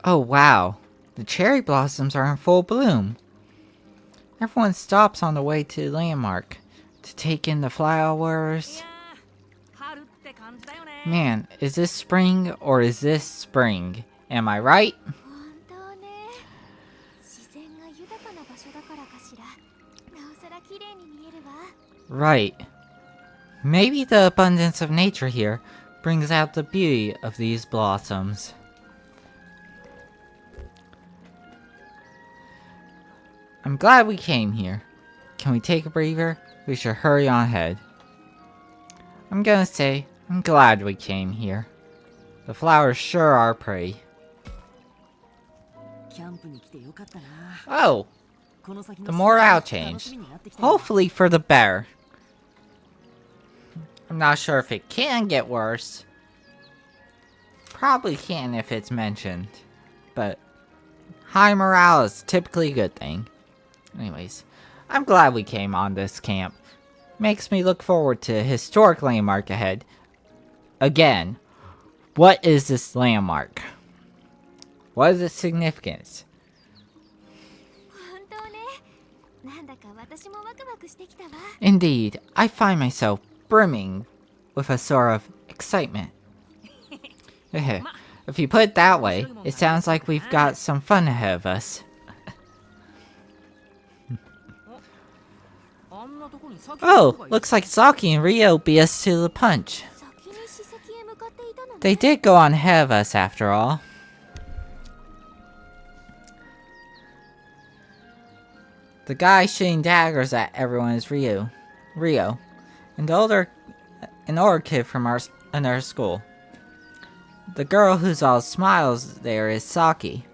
Oh wow, the cherry blossoms are in full bloom. Everyone stops on the way to the landmark to take in the flowers. Man, is this spring or is this spring? Am I right? Right. Maybe the abundance of nature here brings out the beauty of these blossoms. I'm glad we came here. Can we take a breather? We should hurry on ahead. I'm gonna say, I'm glad we came here. The flowers sure are pretty. Oh! The morale changed. Hopefully for the better. I'm not sure if it can get worse. Probably can if it's mentioned. But high morale is typically a good thing. Anyways, I'm glad we came on this camp. Makes me look forward to a historic landmark ahead. Again, what is this landmark? What is its significance? Indeed, I find myself brimming with a sort of excitement. If you put it that way, it sounds like we've got some fun ahead of us. Oh, looks like Saki and Ryo beat us to the punch. They did go on ahead of us after all. The guy shooting daggers at everyone is Ryo, and an older kid from another school. The girl who's all smiles there is Saki.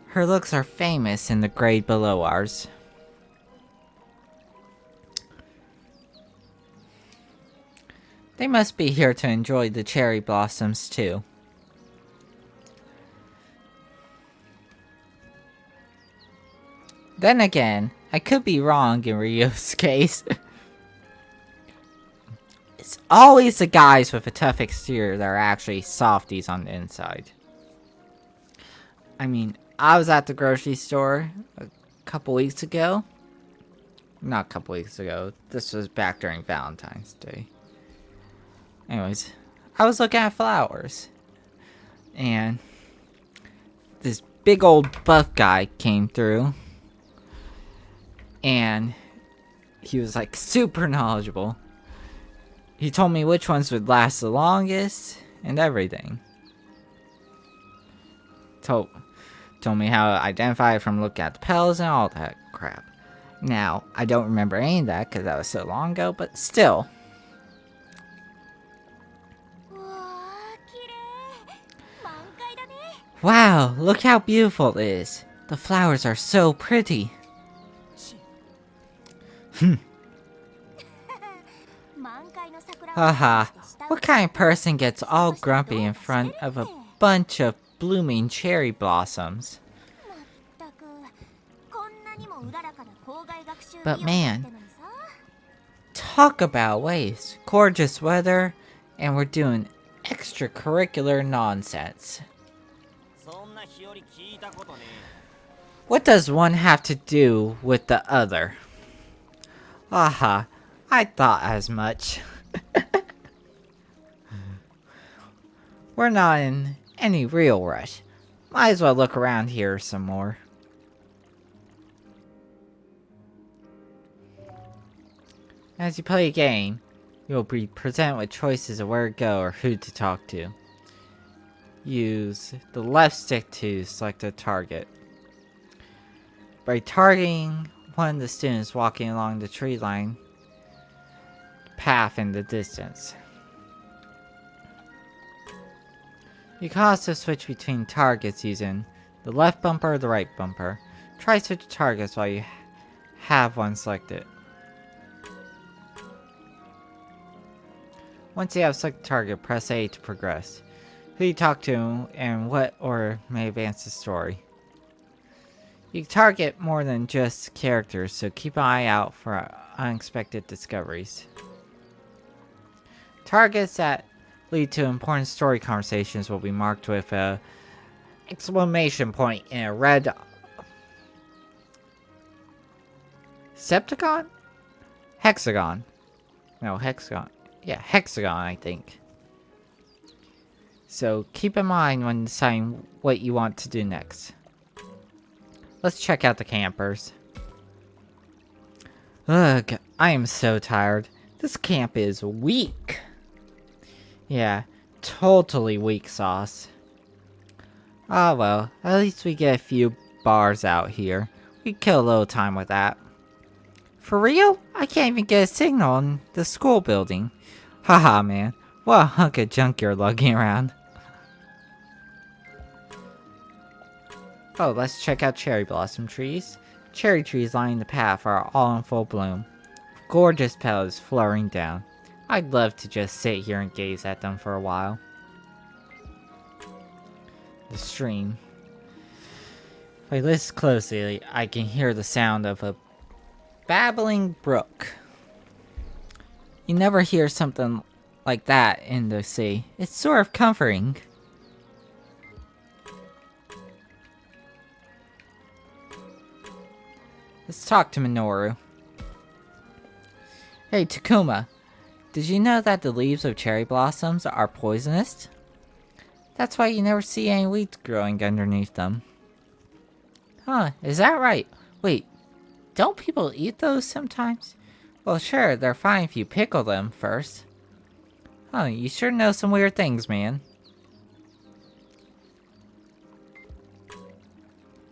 Her looks are famous in the grade below ours. They must be here to enjoy the cherry blossoms too. Then again, I could be wrong in Ryo's case. It's always the guys with a tough exterior that are actually softies on the inside. I mean, I was at the grocery store a couple weeks ago. Not a couple weeks ago. This was back during Valentine's Day. Anyways, I was looking at flowers. And this big old buff guy came through. And he was like super knowledgeable. He told me which ones would last the longest and everything. Told me how to identify it from looking at the petals and all that crap. Now, I don't remember any of that because that was so long ago, but still. Wow, look how beautiful it is. The flowers are so pretty. Haha, what kind of person gets all grumpy in front of a bunch of blooming cherry blossoms? But man, talk about waste. Gorgeous weather, and we're doing extracurricular nonsense. What does one have to do with the other? Aha, I thought as much. We're not in any real rush. Might as well look around here some more. As you play a game, you will be presented with choices of where to go or who to talk to. Use the left stick to select a target. By targeting one of the students walking along the tree line path in the distance. You can also switch between targets using the left bumper or the right bumper. Try switch targets while you have one selected. Once you have selected target, press A to progress. Who you talk to and what or may advance the story. You can target more than just characters, so keep an eye out for unexpected discoveries. Targets that lead to important story conversations will be marked with a exclamation point in a red septagon? Hexagon. No, hexagon. Yeah, hexagon, I think. So keep in mind when deciding what you want to do next. Let's check out the campers. Ugh, I am so tired. This camp is weak. Yeah, totally weak sauce. Ah well, at least we get a few bars out here. We kill a little time with that. For real? I can't even get a signal in the school building. Haha, man. What a hunk of junk you're lugging around. Oh, let's check out cherry blossom trees. Cherry trees lining the path are all in full bloom. Gorgeous petals flowering down. I'd love to just sit here and gaze at them for a while. The stream. If I listen closely, I can hear the sound of a babbling brook. You never hear something like that in the sea. It's sort of comforting. Let's talk to Minoru. Hey, Takuma. Did you know that the leaves of cherry blossoms are poisonous? That's why you never see any weeds growing underneath them. Huh, is that right? Wait, don't people eat those sometimes? Well, sure, they're fine if you pickle them first. Huh, you sure know some weird things, man.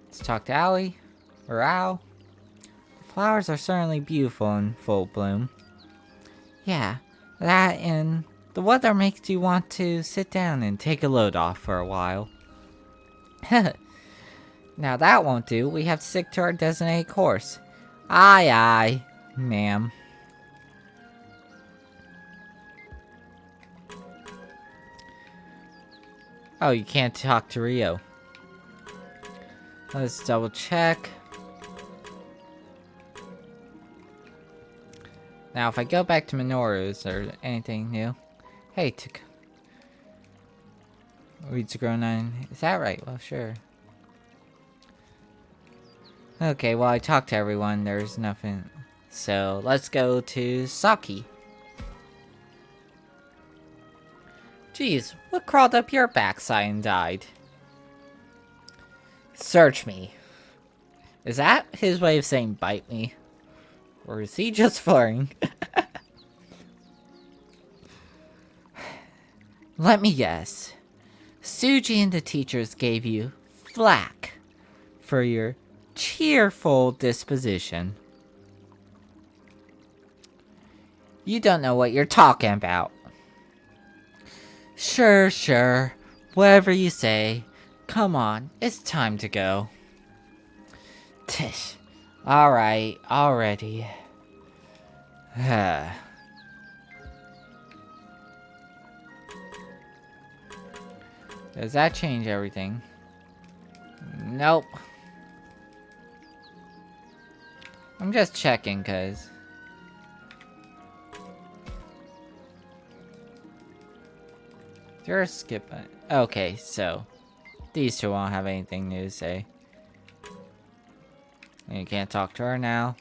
Let's talk to Allie. Or Al. The flowers are certainly beautiful in full bloom. Yeah, that and the weather makes you want to sit down and take a load off for a while. Now that won't do. We have to stick to our designated course. Aye, aye, ma'am. Oh, you can't talk to Rio. Let's double check. Now, if I go back to Minoru, is there anything new? Hey, weeds grow 9. Is that right? Well, sure. Okay, well, I talked to everyone. There's nothing. So, let's go to Saki. Jeez, what crawled up your backside and died? Search me. Is that his way of saying bite me? Or is he just flirting? Let me guess. Suji and the teachers gave you flack for your cheerful disposition. You don't know what you're talking about. Sure, sure. Whatever you say. Come on, it's time to go. Tish. Alright, already. Does that change everything? Nope. I'm just checking, cause... Is there a skip button? Okay, so... These two won't have anything new to say. You can't talk to her now.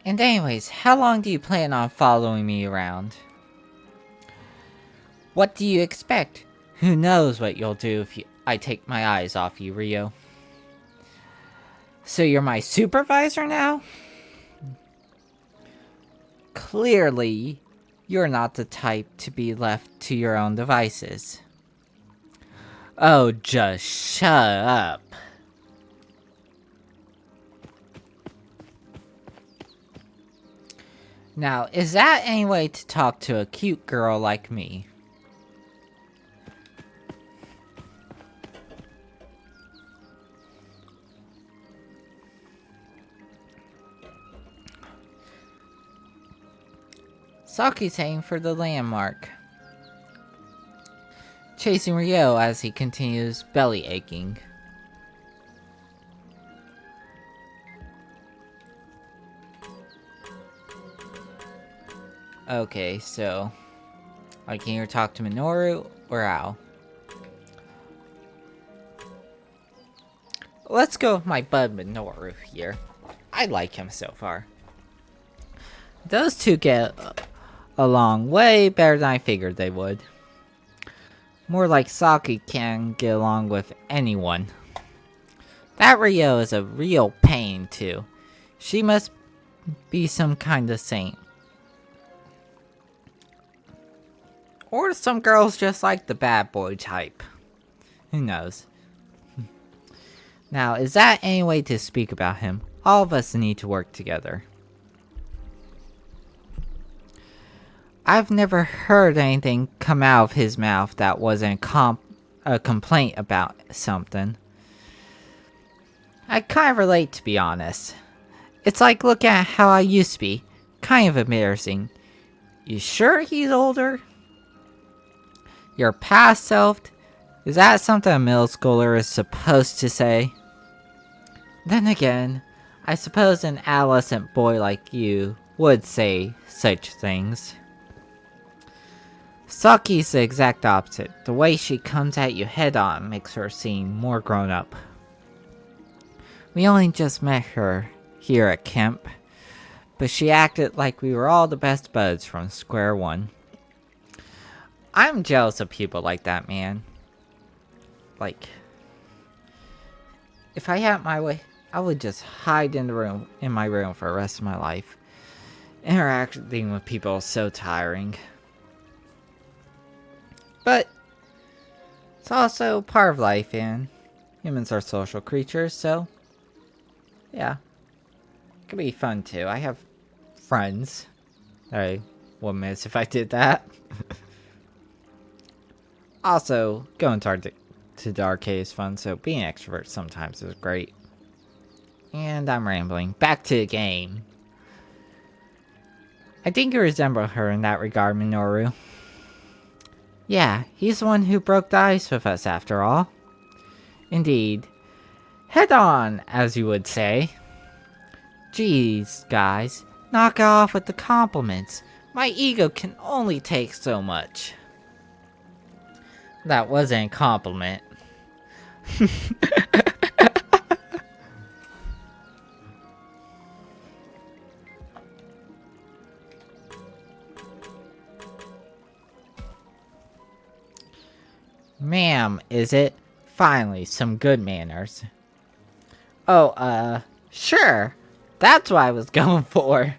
And anyways, how long do you plan on following me around? What do you expect? Who knows what you'll do if I take my eyes off you, Rio. So you're my supervisor now? Clearly, you're not the type to be left to your own devices. Oh, just shut up. Now, is that any way to talk to a cute girl like me? Saki's heading for the landmark, chasing Ryo as he continues belly aching. Okay, so I can either talk to Minoru or Al? Let's go with my bud Minoru here. I like him so far. Those two get along way better than I figured they would. More like Saki can get along with anyone. That Rio is a real pain too. She must be some kind of saint. Or some girls just like the bad boy type. Who knows? Now, is that any way to speak about him? All of us need to work together. I've never heard anything come out of his mouth that wasn't a complaint about something. I kind of relate, to be honest. It's like looking at how I used to be. Kind of embarrassing. You sure he's older? Your past self? Is that something a middle schooler is supposed to say? Then again, I suppose an adolescent boy like you would say such things. Saki's the exact opposite. The way she comes at you head on makes her seem more grown up. We only just met her here at camp, but she acted like we were all the best buds from square one. I'm jealous of people like that, man. Like, if I had my way, I would just hide in my room for the rest of my life. Interacting with people is so tiring. But it's also part of life, and humans are social creatures, so yeah. It could be fun too. I have friends that I would miss if I did that. Also, going to the arcade is fun, so being an extrovert sometimes is great. And I'm rambling. Back to the game. I think you resemble her in that regard, Minoru. Yeah, he's the one who broke the ice with us after all. Indeed. Head on, as you would say. Geez, guys. Knock it off with the compliments. My ego can only take so much. That wasn't a compliment. Ma'am, is it? Finally, some good manners. Oh, sure. That's what I was going for.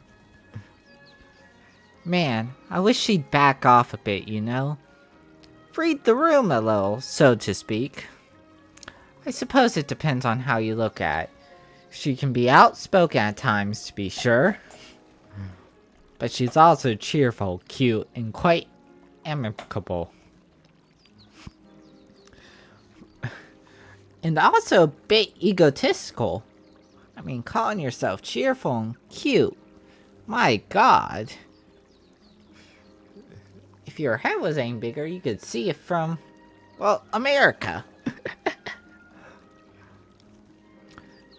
Man, I wish she'd back off a bit, you know? Read the room a little, so to speak. I suppose it depends on how you look at it. She can be outspoken at times, to be sure. But she's also cheerful, cute, and quite amicable. And also a bit egotistical. I mean, calling yourself cheerful and cute. My god. If your head was any bigger, you could see it from, well, America.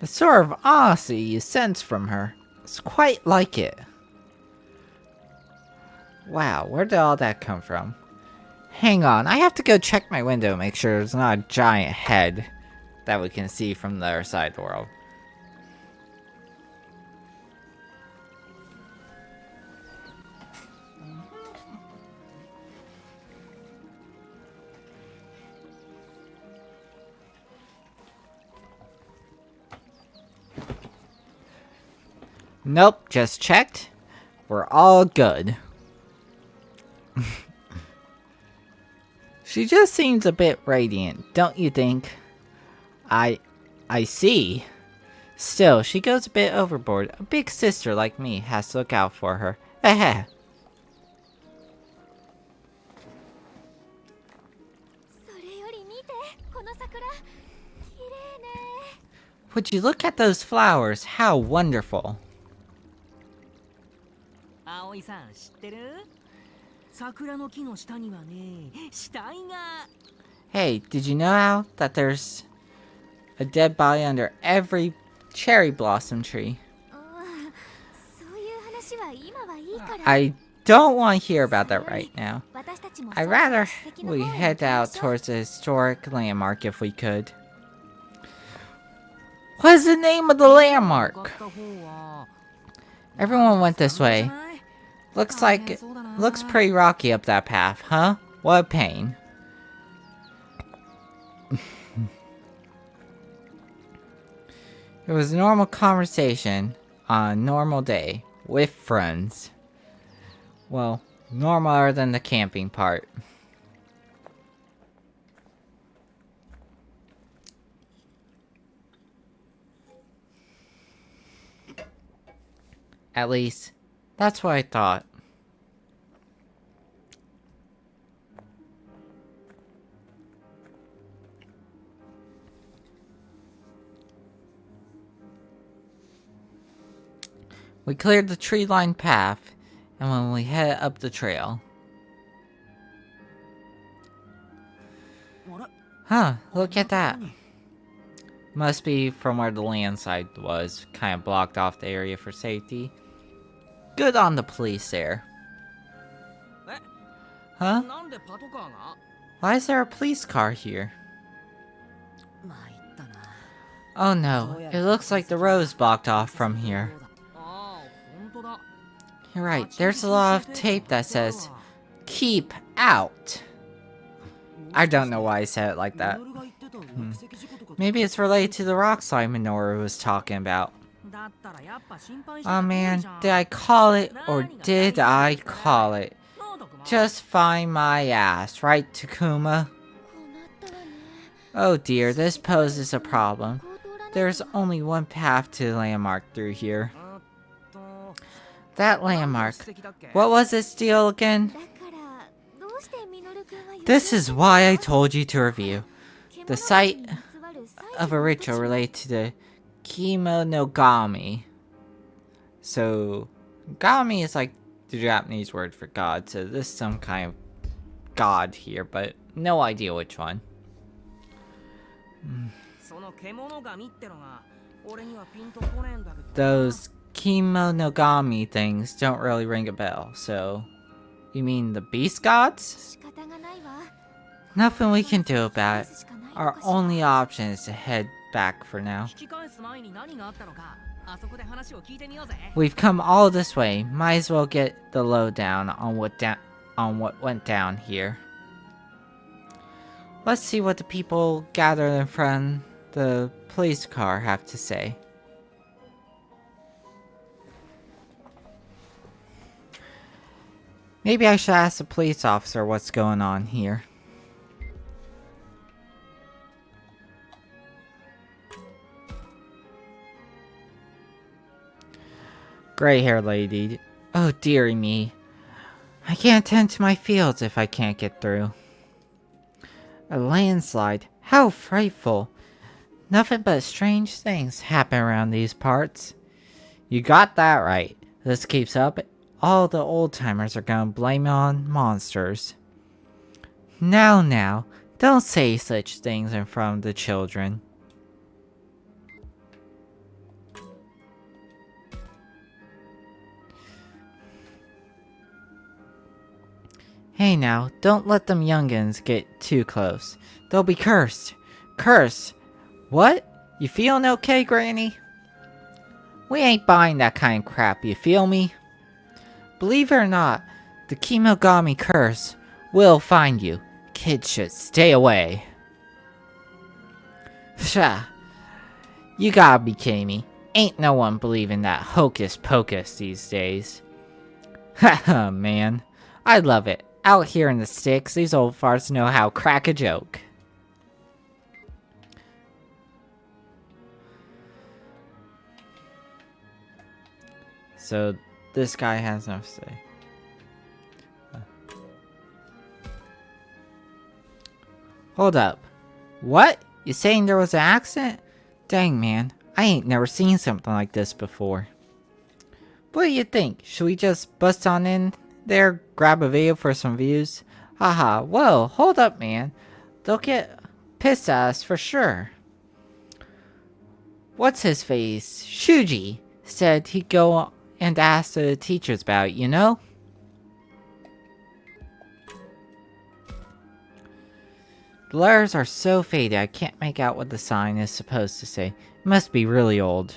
The sort of honesty you sense from her is quite like it. Wow, where did all that come from? Hang on, I have to go check my window and make sure there's not a giant head that we can see from the other side of the world. Nope, just checked. We're all good. She just seems a bit radiant, don't you think? I see. Still, she goes a bit overboard. A big sister like me has to look out for her. Eh. Would you look at those flowers? How wonderful. Hey, did you know, Al, that there's a dead body under every cherry blossom tree? I don't want to hear about that right now. I'd rather we head out towards the historic landmark if we could. What is the name of the landmark? Everyone went this way. Looks pretty rocky up that path, huh? What a pain. It was a normal conversation on a normal day with friends. Well, normaler than the camping part. At least, that's what I thought. We cleared the tree-lined path, and when we headed up the trail. Huh, look at that. Must be from where the landslide was, kind of blocked off the area for safety. Good on the police there. Huh? Why is there a police car here? Oh no, it looks like the road is blocked off from here. You're right, there's a lot of tape that says, "Keep out." I don't know why I said it like that. Maybe it's related to the rock slide Minoru was talking about. Oh man, did I call it or did I call it? Just find my ass, right, Takuma? Oh dear, this poses a problem. There's only one path to the landmark through here. That landmark. What was its deal again? This is why I told you to review. The site of a ritual related to the Kimonogami. So, Gami is like the Japanese word for god, so this is some kind of god here, but no idea which one. Those Kimonogami things don't really ring a bell, so... You mean the beast gods? Nothing we can do about it. Our only option is to head back for now. We've come all this way. Might as well get the lowdown on what went down here. Let's see what the people gathered in front of the police car have to say. Maybe I should ask the police officer what's going on here. Gray-haired lady. Oh dearie me. I can't tend to my fields if I can't get through. A landslide. How frightful. Nothing but strange things happen around these parts. You got that right. This keeps up, all the old-timers are gonna blame it on monsters. Now, don't say such things in front of the children. Hey now, don't let them youngins get too close. They'll be cursed. Cursed? What? You feeling okay, Granny? We ain't buying that kind of crap, you feel me? Believe it or not, the Kimogami curse will find you. Kids should stay away. Psha. You gotta be kidding me. Ain't no one believing that hocus pocus these days. Haha, man. I love it. Out here in the sticks, these old farts know how to crack a joke. So, this guy has enough to say. Hold up. What? You saying there was an accident? Dang, man. I ain't never seen something like this before. What do you think? Should we just bust on in there, grab a video for some views? Haha, whoa, hold up, man. They'll get pissed at us for sure. What's his face? Shuji said he'd go and ask the teachers about it, you know? The letters are so faded I can't make out what the sign is supposed to say. It must be really old.